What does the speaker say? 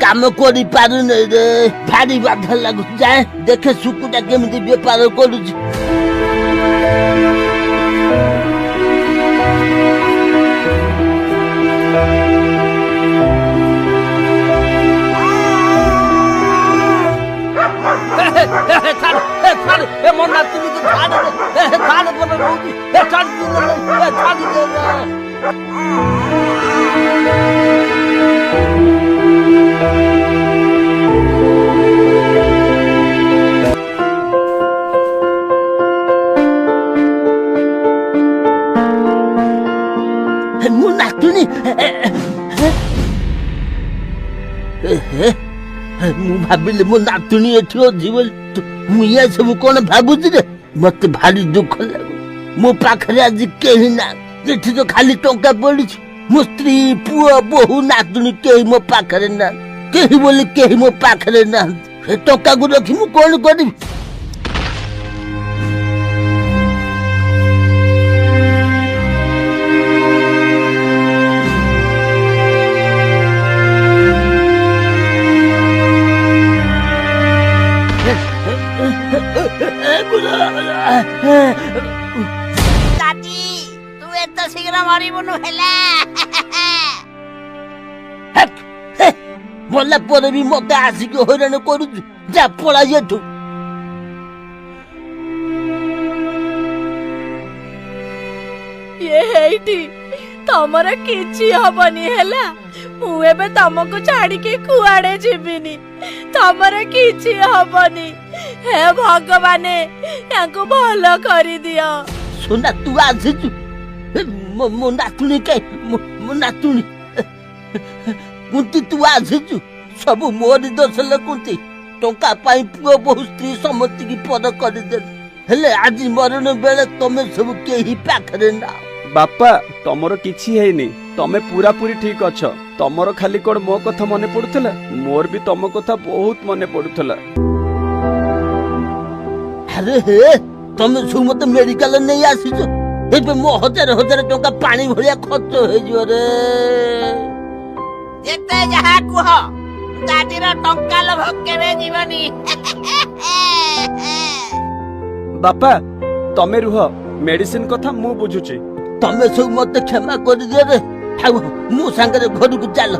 काम करी पारुने रे भारी बाधा लागु जाए देखे सुकुटा केमिति बेपार करूची मना तुमी तो छाड़ बोले रोजी छाड़ मु नातुनी मु भाबिले मो नातुनी एठी अछि बोल मुया सब कोन भाबुची रे मते भारी दुख लागो मो पाखरे आज केही ना जेठी तो खाली टंका पड़िछ मो स्त्री पुआ बहु नातुनी केही मो पाखरे ना केही बोली केही मो पाखरे ना हे टंका गु रखी मु कोन करी दादी तू एत शीघ्र मरिबुनु हेला बोला पर भी मते आसिक हैरान करूछु जा पळा जेठु ये हेठी तमरा किछि हबनी हेला मु एबे तमको छाड़ी के कुआडे जिबिनी तमरा किछि हबनी हे भगवाने याको भलो करी दियो सुना तू आछिछु मो नातुनी के मो नातुनी कुंती तू आछिछु सब मोरी दोष ल कुंती टंका पाई पुओ बहु स्त्री सम्मति की पद कर दे हेले आज मरण बेले तमे सब केही पाखरे ना बापा तमरो किछि हेनी तमे पूरा पूरी ठीक अछ तमरो खाली कोड मो कथा मने पडुथला मोर भी तम कथा बहुत मने पडुथला अरे हे तमे सु मते मेडिकल नै आसीछ एबे मो हजार हजार टंका पानी भलिया खर्च हे जो रे जेते जहा कुह दादी रो टंका लोभ केबे जीवनी बापा तमे रुह मेडिसिन कथा मु बुझुची तमे सब मते क्षमा कर दे रे मु संगे घर को चल